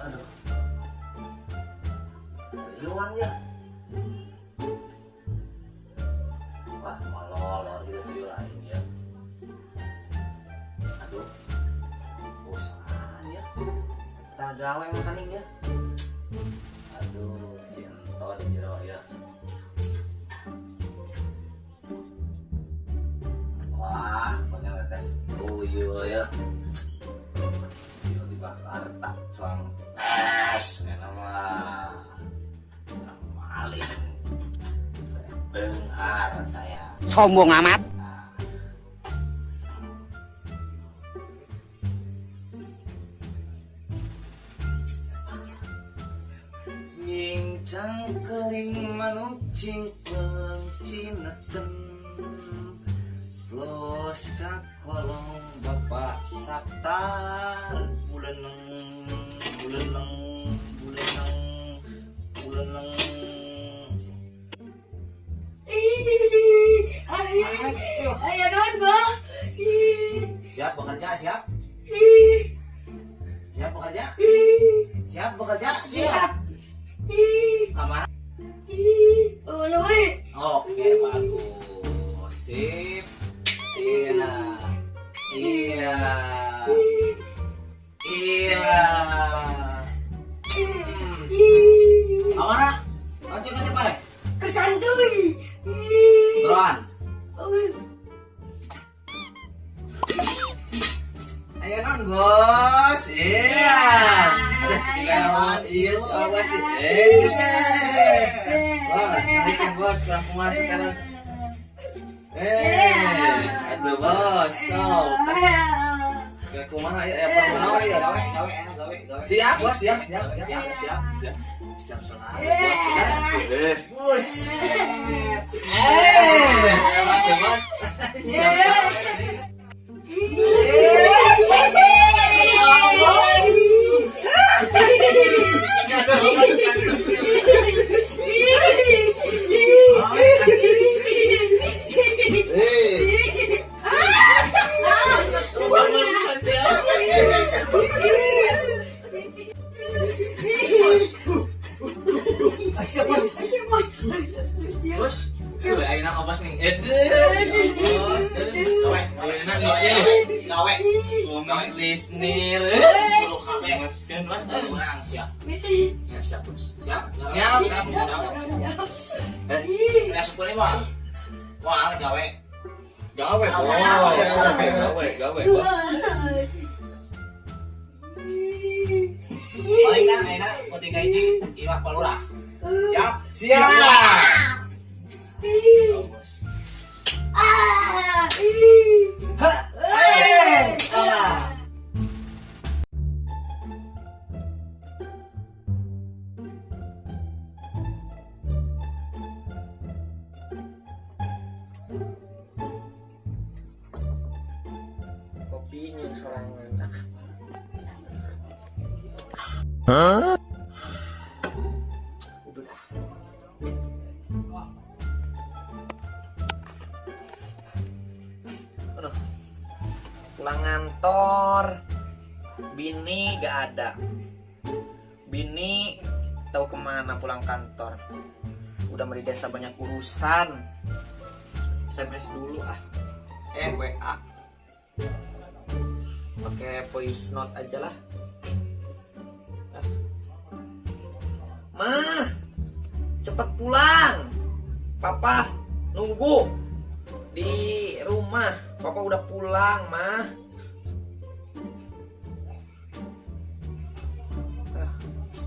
Aduh, Iwan ya. Wah, molor gitu tuh lain ya. Aduh, bosan ya. Tak gawe makanin ya. Aduh, si entor di jero ya. Wah, banyak tes tuyul ya. Tiba-tiba harta cuang tes nama maling benghar saya Sombong amat. Cing cangkeling manuk cingkeng cineken los ka kolong bapak saktar buleneng Ayo non bah. Siap bekerja, siap bekerja, siap bekerja, siap. Kamar. Oh noe. Oke, bagus. Sip. Iya. Kamar. Lanjut balik. Kesantui. Buruan. Ayo non bos. Iya. Terus kawan. Iya, bos. Bos, naikkan bos, kurang puas sekarang. Aduh bos, Gak kumaha ya, apa ya? Gawe. Siap bos, siap selalu bos. Bos. Bos. Lisnir, maskan mas orang siap. Siap bos. Siap. Masuk boleh bang. Wah gawe bos. Paling kan enak, penting gaji imah palura. Siap. Kopinya seorang enak. Hah? Aduh. Pulang kantor, bini gak ada. Bini tahu kemana pulang kantor. Udah di desa banyak urusan. SMS dulu ah. WA. Pakai voice note aja lah. Mah, cepet pulang. Papa nunggu di rumah. Papa udah pulang, mah.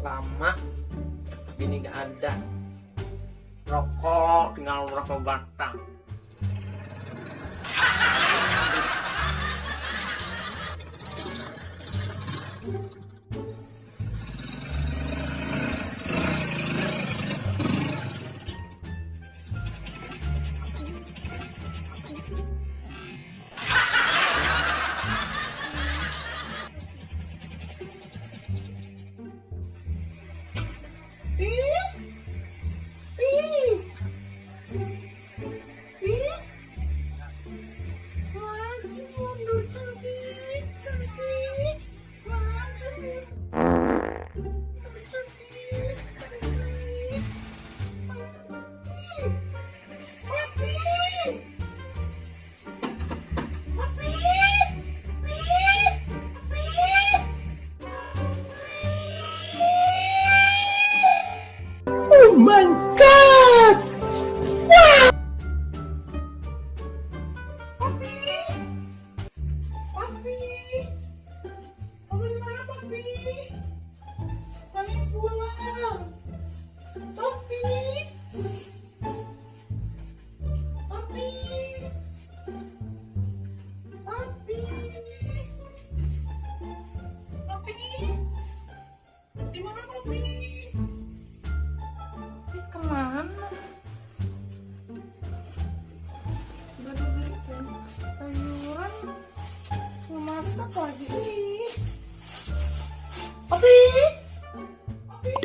Lama. Bini gak ada. Rokok, tinggal rokok batang. Papi. Papi. Papi. Di mana Papi? Kemana? Baru belikan sayuran. Mau masak lagi. Papi. Papi.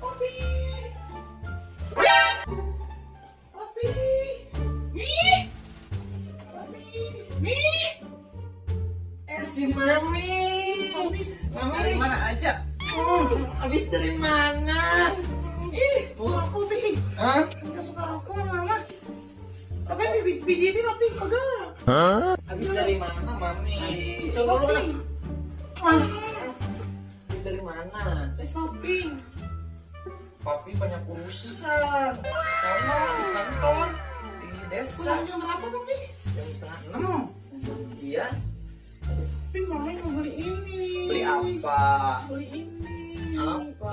Papi. Papi. Mi. Papi. Mi. Si Mami. Mama dari mana aja? Habis dari mana? Rokok Pi. Hah? Enggak suka rokok Mama. Oke, biji ini Papi kagak. Habis dari mana Mami? Shopping. Habis dari mana? Shopping. Papi banyak urusan. Karena di kantor di desa. Jam berapa Papi? Jam 5:30. Iya. Tapi Mama mau beli ini. Beli apa? Beli ini. Apa?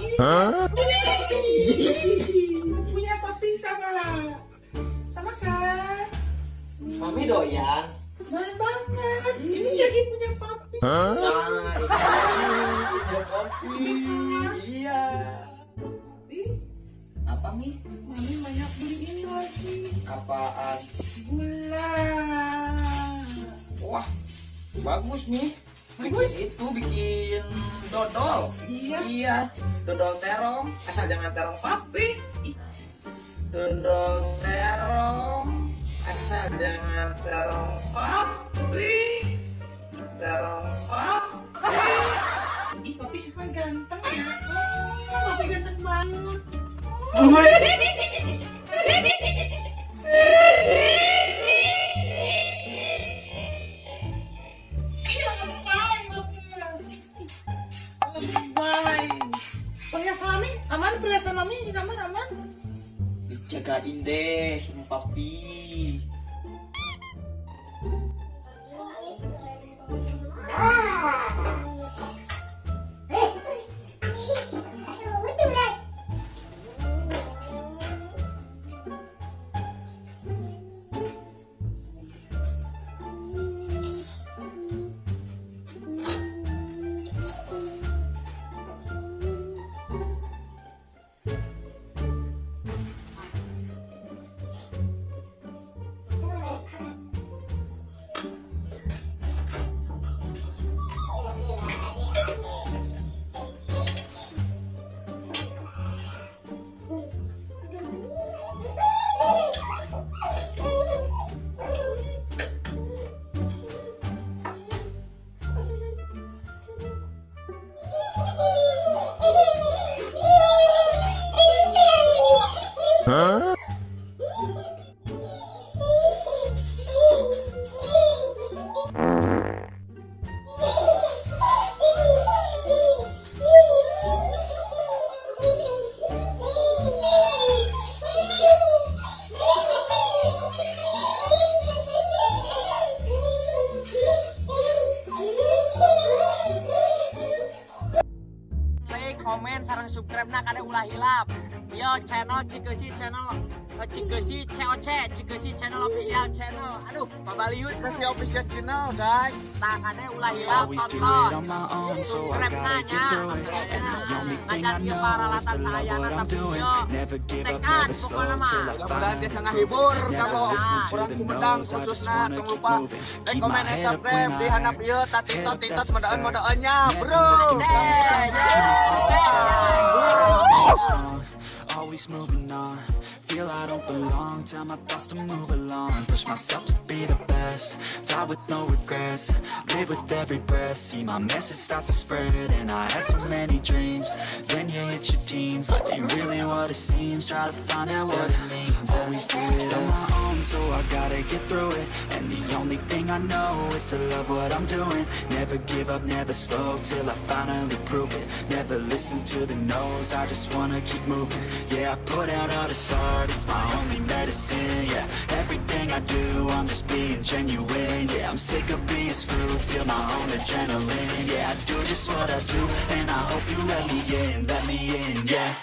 Punya Papi sama kan? Mami doyan. Doyan banget. Ini jadi punya Papi. Nah, punya Papi. Iya. Papi? Apa nih? Mami banyak beli ini lagi. Apaan? Gula. Wah, bagus nih. Bagus itu bikin dodol. Iya. Dodol terong. Asal jangan terong Papi. Dodol terong. Asal jangan terong Papi. Terong Papi. Ih, Papi sekarang ganteng ya. Papi ganteng banget. Perhiasan Mami aman, perhiasan Mami di kamar aman. Dijagain deh sama Papi. Komen sarang subscribe nak ada ulah hilap. Yo channel Cikeusi channel Cikeusi COC Cikeusi channel official channel. Aduh, pabaliut kasih official channel guys. Tak ada ulah hilap tonton. Subscribe nanya. Ngajak ieu paralatan saya tapi yo tekan pokokna mah. Mudah-mudahan dia sangat hibur kamu kurang kumedang khususna jangan lupa like, comment, and subscribe di handap ieu titot modaan-modaannya bro. Always moving on, feel I don't belong, tell my thoughts to move along, push myself to be the best, die with no regrets, live with every breath, see my message start to spread, and I had so many dreams, then you hit your teens, life ain't really what it seems, try to find out what it means, always do it on my own, so I gotta get through it, and the only thing I know is to love what I'm doing, never give up, never slow, till I finally prove it, never listen to the no's, I just wanna keep moving, yeah, I put out all this art, it's my only medicine, yeah, everything I do, I'm just being genuine, yeah, I'm sick of being screwed, feel my own adrenaline, yeah, I do just what I do, and I hope you let me in, yeah.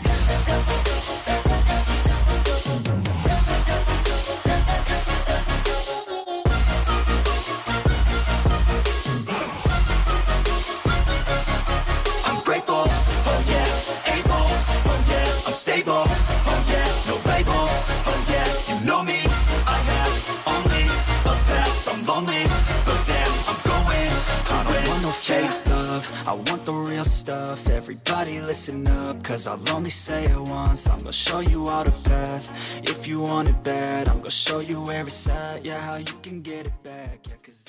stable. Oh yeah, no label. Oh yeah, you know me. I have only a path. I'm lonely, but damn, I'm going to I don't want no fake love, I want the real stuff. Everybody listen up, cause I'll only say it once. I'm gonna show you all the path. If you want it bad, I'm gonna show you where it's at. Yeah, how you can get it back. Yeah, cause